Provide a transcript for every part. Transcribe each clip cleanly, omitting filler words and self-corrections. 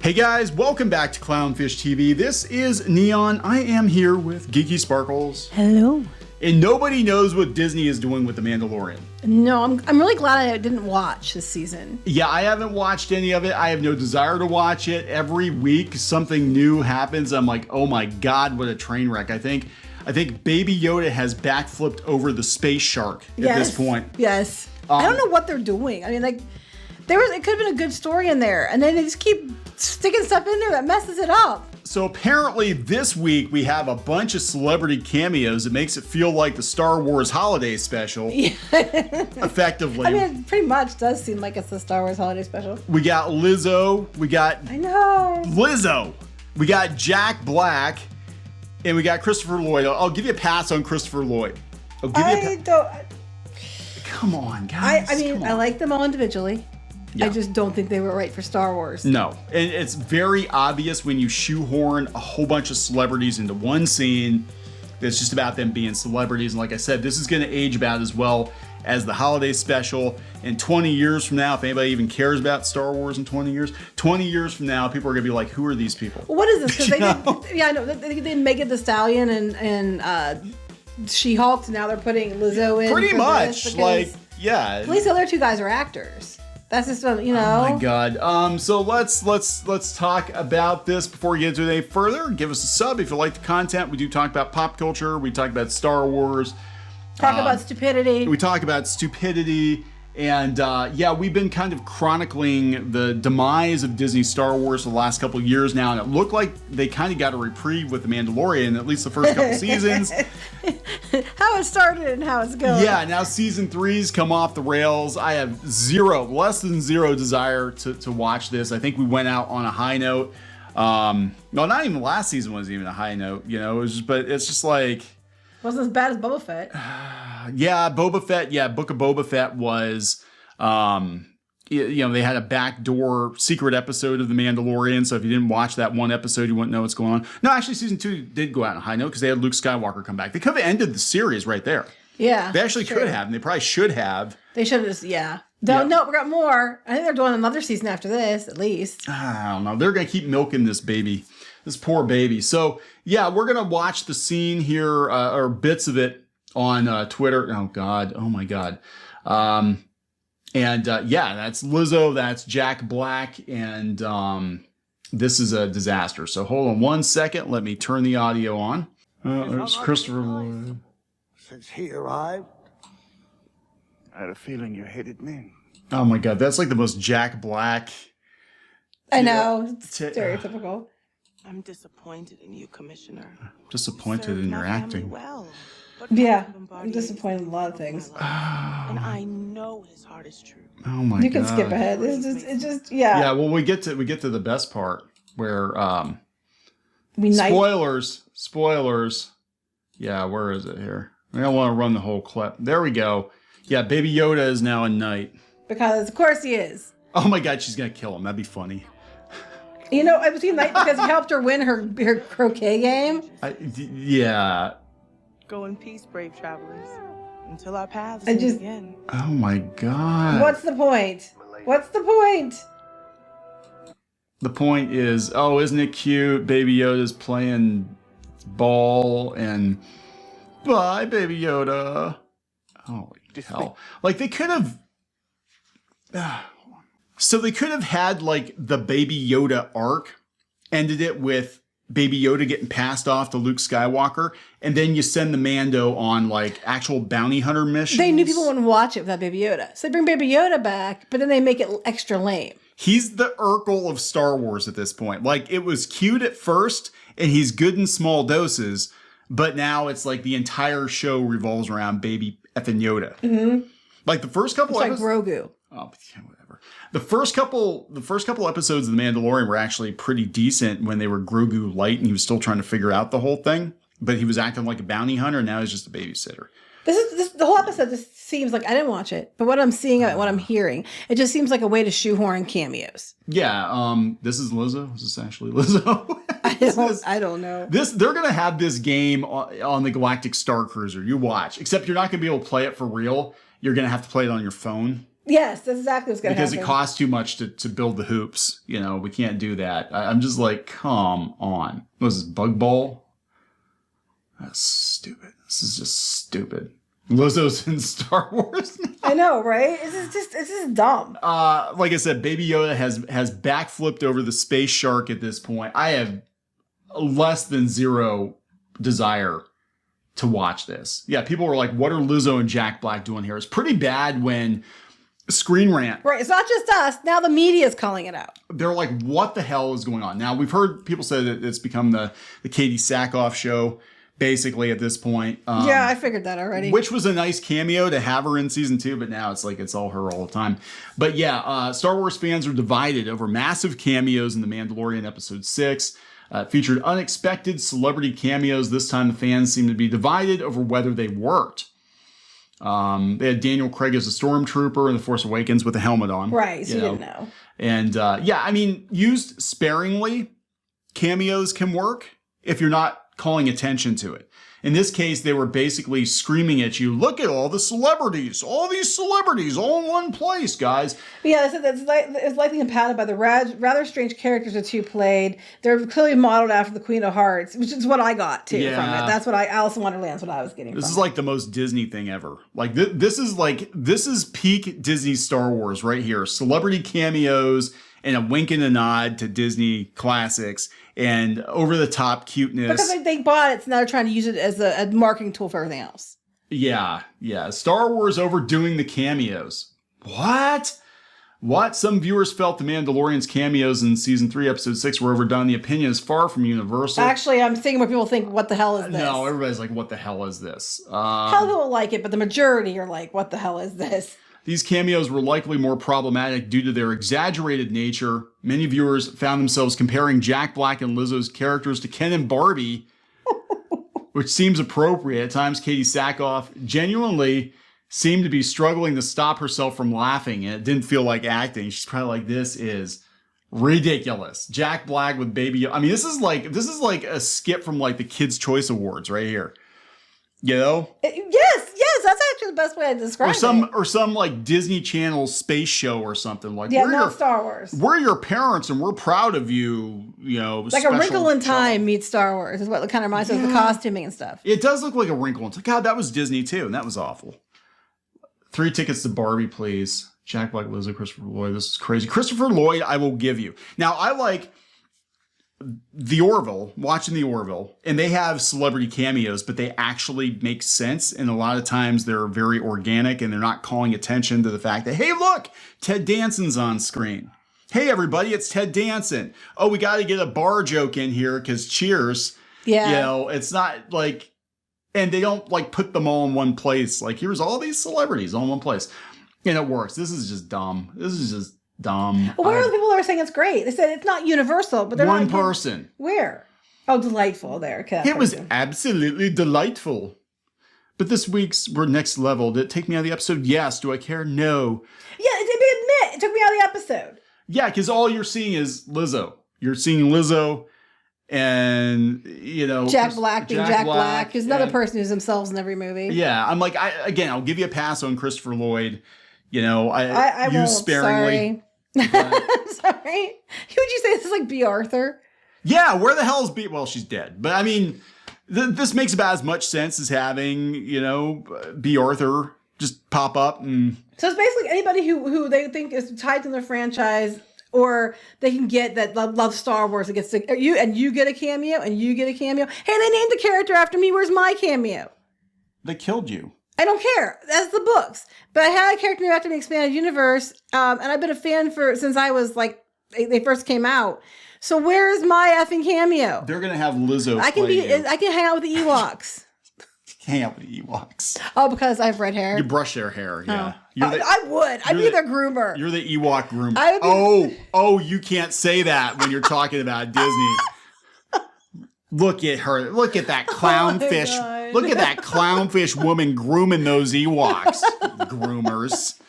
Hey guys, welcome back to Clownfish TV. This is Neon. I am here with Geeky Sparkles. Hello. And nobody knows what Disney is doing with The Mandalorian. No, I'm really glad I didn't watch this season. Yeah, I haven't watched any of it. I have no desire to watch it. Every week something new happens. I'm like, oh my God, what a train wreck. I think Baby Yoda has backflipped over the space shark at this point. Yes. I don't know what they're doing. I mean, like, it could have been a good story in there, and then they just keep sticking stuff in there that messes it up. So apparently this week we have a bunch of celebrity cameos. It makes it feel like the Star Wars holiday special. Yeah. Effectively. I mean, it pretty much does seem like it's the Star Wars holiday special. We got Lizzo. I know. Lizzo. We got Jack Black. And we got Christopher Lloyd. I'll give you a pass on Christopher Lloyd. Come on, guys. I like them all individually. Yeah. I just don't think they were right for Star Wars. No. And it's very obvious when you shoehorn a whole bunch of celebrities into one scene that's just about them being celebrities. And like I said, this is going to age about as well as the holiday special. And 20 years from now, if anybody even cares about Star Wars in 20 years from now, people are going to be like, who are these people? Well, what is this? Because they did Megan Thee Stallion and She-Hulk, and now they're putting Lizzo in. Pretty much. Yeah. At least the other two guys are actors. That's just, you know. Oh my God. So let's talk about this before we get into it any further. Give us a sub if you like the content. We do talk about pop culture. We talk about Star Wars. Talk about stupidity. We talk about stupidity. And yeah, we've been kind of chronicling the demise of Disney Star Wars for the last couple of years now, and it looked like they kind of got a reprieve with The Mandalorian, at least the first couple seasons. How it started and how it's going. Yeah, now season 3's come off the rails. I have less than zero desire to watch this. I think we went out on a high note. Well, not even last season was even a high note, you know. But it's just like, wasn't as bad as Boba Fett. Yeah, Boba Fett. Yeah, Book of Boba Fett was, they had a backdoor secret episode of The Mandalorian. So if you didn't watch that one episode, you wouldn't know what's going on. No, actually, season 2 did go out on a high note because they had Luke Skywalker come back. They could have ended the series right there. Yeah. They actually could have, and they probably should have. They should have just, yeah. No, we got more. I think they're doing another season after this, at least. I don't know. They're going to keep milking this baby. This poor baby. So, yeah, we're going to watch the scene here, or bits of it on Twitter. Oh, God. Oh, my God. Yeah, that's Lizzo. That's Jack Black. And this is a disaster. So hold on one second. Let me turn the audio on. There's Christopher Lloyd. Since he arrived, I had a feeling you hated me. Oh, my God. That's like the most Jack Black. I know. It's stereotypical. I'm disappointed in you, Commissioner. Disappointed in your acting. Well, yeah, I'm disappointed in a lot of things. And I know his heart is true. Oh my God. You can skip ahead. It's just yeah. Yeah, well we get to the best part where spoilers. Yeah, where is it here? I don't want to run the whole clip. There we go. Yeah, Baby Yoda is now a knight. Because of course he is. Oh my God, she's gonna kill him. That'd be funny. You know, I was a knight because he helped her win her croquet game. Yeah. Go in peace, brave travelers, until our paths meet again. Oh my God. What's the point? What's the point? The point is, oh, isn't it cute? Baby Yoda's playing ball and bye, Baby Yoda. Holy hell. Like they could have. So they could have had like the Baby Yoda arc, ended it with Baby Yoda getting passed off to Luke Skywalker, and then you send the Mando on like actual bounty hunter missions. They knew people wouldn't watch it without Baby Yoda. So they bring Baby Yoda back, but then they make it extra lame. He's the Urkel of Star Wars at this point. Like it was cute at first, and he's good in small doses, but now it's like the entire show revolves around Baby effing Yoda. Mm-hmm. Like the first couple episodes. Like Grogu. Oh, whatever. The first couple episodes of The Mandalorian were actually pretty decent when they were Grogu light and he was still trying to figure out the whole thing. But he was acting like a bounty hunter, and now he's just a babysitter. The whole episode just seems like, I didn't watch it, but what I'm seeing of it, what I'm hearing, it just seems like a way to shoehorn cameos. Yeah, this is Lizzo. Is this actually Lizzo? I don't know. They're gonna have this game on the Galactic Star Cruiser. You watch, except you're not gonna be able to play it for real. You're gonna have to play it on your phone. Yes, that's exactly what's going to happen. Because it costs too much to build the hoops. You know, we can't do that. I'm just like, come on. What was this, Bug Bowl? That's stupid. This is just stupid. Lizzo's in Star Wars now. I know, right? It's just dumb. Like I said, Baby Yoda has backflipped over the space shark at this point. I have less than zero desire to watch this. Yeah, people were like, what are Lizzo and Jack Black doing here? It's pretty bad when Screen Rant. Right, it's not just us. Now the media is calling it out. They're like, what the hell is going on? Now, we've heard people say that it's become the Katie Sackhoff show. Basically, at this point. Yeah, I figured that already. Which was a nice cameo to have her in season 2, but now it's like it's all her all the time. But yeah, Star Wars fans are divided over massive cameos in The Mandalorian Episode 6. Featured unexpected celebrity cameos. This time the fans seem to be divided over whether they worked. They had Daniel Craig as a stormtrooper in The Force Awakens with a helmet on. Right, so you didn't know. And yeah, I mean, used sparingly, cameos can work if you're not calling attention to it. In this case, they were basically screaming at you, look at all the celebrities, all these celebrities all in one place, guys. Yeah, it's likely impacted by the rather strange characters the two played. They're clearly modeled after the Queen of Hearts, which is what I got too from it. That's what Alice in Wonderland's what I was getting from it. This is like the most Disney thing ever. Like this is peak Disney Star Wars right here. Celebrity cameos and a wink and a nod to Disney classics and over-the-top cuteness. Because they bought it, so now they're trying to use it as a marketing tool for everything else. Yeah. Star Wars overdoing the cameos. What? Some viewers felt The Mandalorian's cameos in Season 3, Episode 6 were overdone. The opinion is far from universal. Actually, I'm thinking where people think, what the hell is this? No, everybody's like, what the hell is this? How people like it, but the majority are like, what the hell is this? These cameos were likely more problematic due to their exaggerated nature. Many viewers found themselves comparing Jack Black and Lizzo's characters to Ken and Barbie, which seems appropriate. At times, Katie Sackhoff genuinely seemed to be struggling to stop herself from laughing, and it didn't feel like acting. She's probably like, this is ridiculous. Jack Black with Baby. I mean, this is like a skit from like the Kids' Choice Awards right here. You know? Yes, that's actually the best way to describe it. Or some like Disney Channel space show or something like. Yeah, not Star Wars. We're your parents and we're proud of you. You know, like A Wrinkle in Time meets Star Wars is what it kind of reminds me of the costuming and stuff. It does look like A Wrinkle in Time. God, that was Disney too, and that was awful. 3 tickets to Barbie, please. Jack Black, Lizzo, Christopher Lloyd. This is crazy. Christopher Lloyd, I will give you. Now, I like watching the Orville, and they have celebrity cameos, but they actually make sense. And a lot of times they're very organic and they're not calling attention to the fact that, hey, look, Ted Danson's on screen. Hey, everybody, it's Ted Danson. Oh, we got to get a bar joke in here because cheers. Yeah. You know, it's not like, and they don't like put them all in one place. Like, here's all these celebrities all in one place. And it works. This is just dumb. Well, where are the people that are saying it's great? They said it's not universal, but they're one not person. Where? Oh, delightful there. It was absolutely delightful. But this week's we're next level. Did it take me out of the episode? Yes. Do I care? No. Yeah, admit it took me out of the episode. Yeah, because all you're seeing is Lizzo. You're seeing Lizzo and, you know, Jack Black being Jack Black. Who's another person who's themselves in every movie. Yeah, I'm like, I'll give you a pass on Christopher Lloyd. You know, I use won't, sparingly. Sorry. I'm sorry. Who would you say this is like B. Arthur? Yeah, where the hell is B? Well, she's dead. But I mean, this makes about as much sense as having, you know, B. Arthur just pop up. And so it's basically anybody who they think is tied to the franchise, or they can get that love Star Wars. It gets you get a cameo, and you get a cameo. Hey, they named the character after me. Where's my cameo? They killed you. I don't care. That's the books. But I had a character named after the expanded universe, and I've been a fan since I was like they first came out. So where's my effing cameo? They're gonna have Lizzo. I can hang out with the Ewoks. Hang out with the Ewoks. Oh, because I have red hair. You brush their hair, yeah. Oh. I would. I'd be their groomer. You're the Ewok groomer. Oh, you can't say that when you're talking about Disney. Look at her. Look at that clownfish. Oh, look at that clownfish woman grooming those Ewoks. Groomers.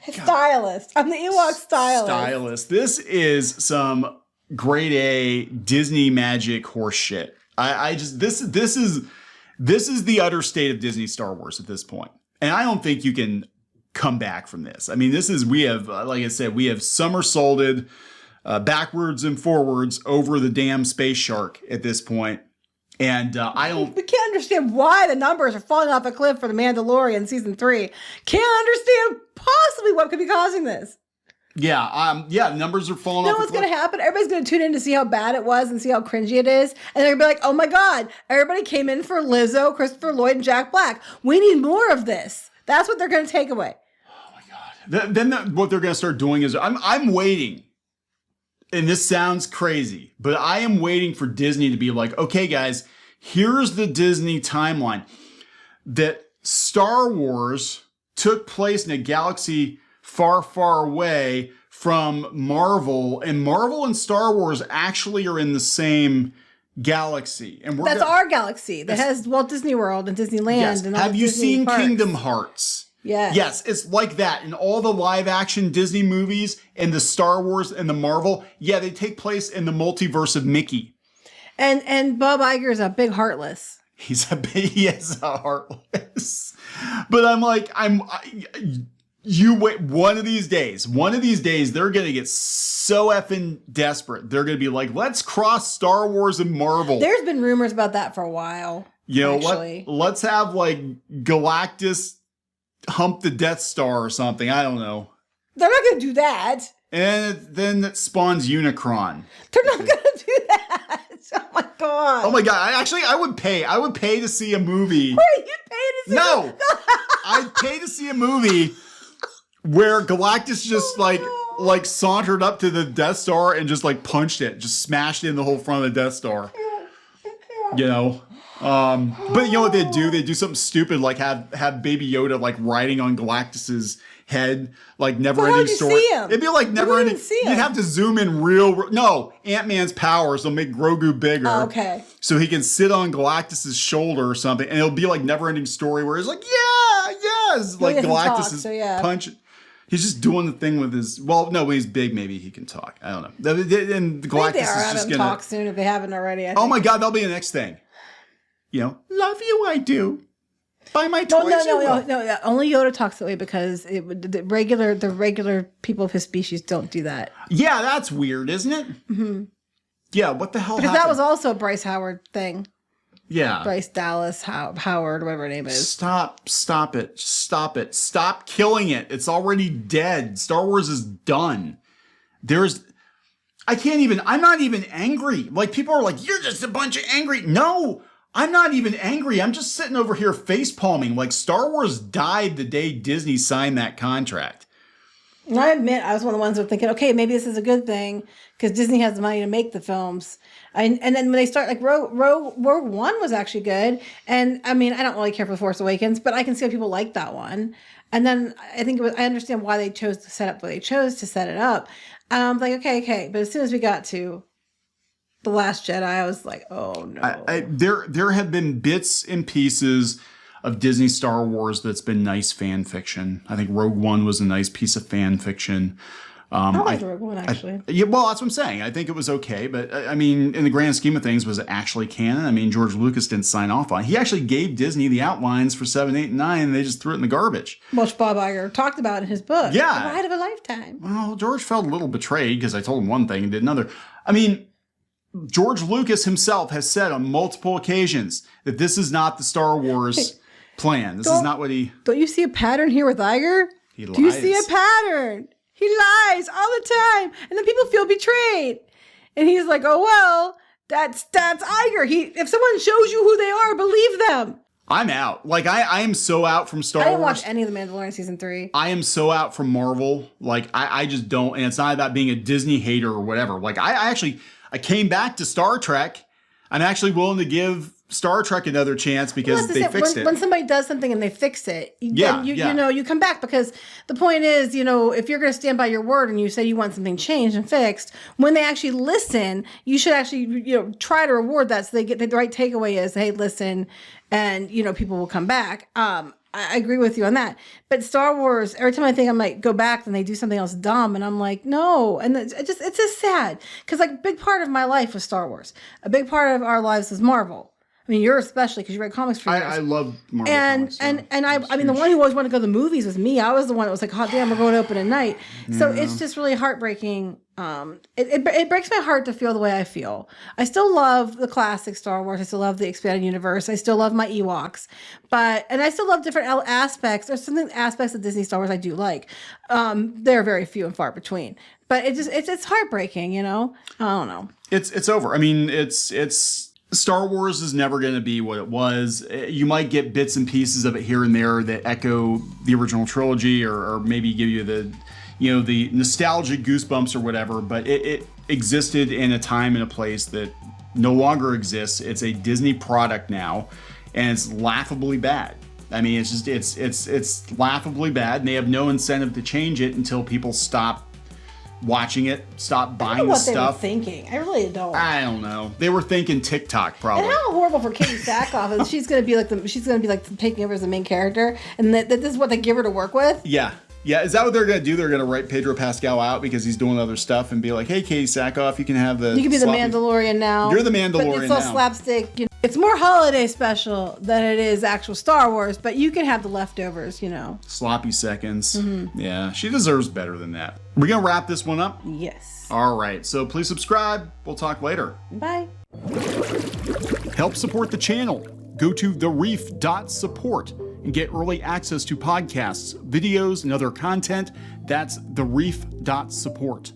Stylist. I'm the Ewok stylist. This is some grade A Disney magic horse shit. This is the utter state of Disney Star Wars at this point. And I don't think you can come back from this. I mean, we have, like I said, we have somersaulted backwards and forwards over the damn space shark at this point. And We can't understand why the numbers are falling off a cliff for the Mandalorian season 3. Can't understand possibly what could be causing this. Yeah, numbers are falling You off. know what's going to happen? Everybody's going to tune in to see how bad it was and see how cringy it is. And they're going to be like, oh my God, everybody came in for Lizzo, Christopher Lloyd, and Jack Black. We need more of this. That's what they're going to take away. Oh my God. Then what they're going to start doing is, I'm waiting. And this sounds crazy, but I am waiting for Disney to be like, okay, guys, here's the Disney timeline. That Star Wars took place in a galaxy far, far away from Marvel, and Marvel and Star Wars actually are in the same galaxy. And that's our galaxy that has Walt Disney World and Disneyland. Yes. And all Have you Disney seen parks. Kingdom Hearts? Yeah. Yes, it's like that. In all the live action Disney movies and the Star Wars and the Marvel, yeah, they take place in the multiverse of Mickey. And Bob Iger is a big heartless. He is a heartless. But I'm like, you wait, one of these days, they're going to get so effing desperate. They're going to be like, let's cross Star Wars and Marvel. There's been rumors about that for a while. You know actually. what? Let's have like Galactus hump the Death Star or something. I don't know. They're not going to do that. And then it spawns Unicron. They're not going to do that. Oh my God. Oh my God. I would pay. I would pay to see a movie. Wait, you'd pay to see No. I'd pay to see a movie where Galactus just like sauntered up to the Death Star and just like punched it, just smashed in the whole front of the Death Star. You know? But you know what they do? They do something stupid like have Baby Yoda like riding on Galactus's head, like never-ending story. See him? It'd be like never-ending. See him. You'd have to zoom in no, Ant-Man's powers will make Grogu bigger. Oh, okay. So he can sit on Galactus's shoulder or something, and it'll be like never-ending story where he's like, yeah, yes, like Galactus is punching. He's just doing the thing with his. Well, no, when he's big, maybe he can talk. I don't know. And Galactus they are is just gonna gonna talk soon if they haven't already. Oh my God, that'll be the next thing. You know, love you, I do. Buy my toys. No. Only Yoda talks that way because the regular people of his species don't do that. Yeah, that's weird, isn't it? Mm-hmm. Yeah, what the hell? Because happened? that was also a Bryce Howard thing. Yeah, Bryce Dallas Howard, whatever her name is. Stop it! Stop killing it! It's already dead. Star Wars is done. I'm not even angry. Like people are like, you're just a bunch of angry. No. I'm not even angry. I'm just sitting over here face palming. Like Star Wars died the day Disney signed that contract. And I admit, I was one of the ones who were thinking, okay, maybe this is a good thing because Disney has the money to make the films. And then when they start, like Rogue One was actually good. And I mean, I don't really care for The Force Awakens, but I can see how people like that one. And then I understand why they chose to set it up. Like, okay. But as soon as we got to The Last Jedi, I was like, oh no. There have been bits and pieces of Disney Star Wars that's been nice fan fiction. I think Rogue One was a nice piece of fan fiction. I liked Rogue One, actually. Yeah, well, that's what I'm saying. I think it was okay, but I mean, in the grand scheme of things, was it actually canon? I mean, George Lucas didn't sign off on it. He actually gave Disney the outlines for 7, 8, and 9, and they just threw it in the garbage. Which Bob Iger talked about in his book. Yeah. The Ride of a Lifetime. Well, George felt a little betrayed because I told him one thing and did another. I mean, George Lucas himself has said on multiple occasions that this is not the Star Wars plan. This is not what he... Don't you see a pattern here with Iger? He lies. Do you see a pattern? He lies all the time. And then people feel betrayed. And he's like, oh, well, that's Iger. If someone shows you who they are, believe them. I'm out. Like, I am so out from Star Wars. I didn't watch any of The Mandalorian Season 3. I am so out from Marvel. Like, I just don't. And it's not about being a Disney hater or whatever. Like, I came back to Star Trek. I'm actually willing to give Star Trek another chance because they fixed it. When somebody does something and they fix it, yeah, you come back because the point is, if you're going to stand by your word and you say you want something changed and fixed, when they actually listen, you should actually, try to reward that so they get the right takeaway is, hey, listen, and, people will come back. I agree with you on that. But Star Wars, every time I think I might go back, then they do something else dumb. And I'm like, no. And it's just sad. Because, like, a big part of my life was Star Wars. A big part of our lives was Marvel. I mean, you're especially because you read comics for years. I love Marvel and comics, and so and I mean, the one who always wanted to go to the movies was me. I was the one that was like, "Hot damn, we're going to open at night." So it's just really heartbreaking. It breaks my heart to feel the way I feel. I still love the classic Star Wars. I still love the expanded universe. I still love my Ewoks, and I still love different aspects. There's some aspects of Disney Star Wars I do like. They're very few and far between. But it's heartbreaking, you know. I don't know. It's over. I mean, it's Star Wars is never going to be what it was. You might get bits and pieces of it here and there that echo the original trilogy, or maybe give you the nostalgic goosebumps or whatever. But it existed in a time and a place that no longer exists. It's a Disney product now, and it's laughably bad. I mean, it's laughably bad, and they have no incentive to change it until people stop watching it, stop buying the stuff. They were thinking. I really don't. I don't know. They were thinking TikTok probably. And how horrible for Katie Sackhoff is she's gonna be like taking over as the main character, and that this is what they give her to work with. Yeah. Is that what they're gonna do? They're gonna write Pedro Pascal out because he's doing other stuff and be like, "Hey, Katie Sackhoff, you can have the. You can be the Mandalorian now. You're the Mandalorian but it's all now. slapstick. You know, it's more holiday special than it is actual Star Wars. But you can have the leftovers. You know, sloppy seconds. Yeah, she deserves better than that. We're gonna wrap this one up. Yes. All right. So please subscribe. We'll talk later. Bye. Help support the channel. Go to thereef.support and get early access to podcasts, videos, and other content. That's thereef.support.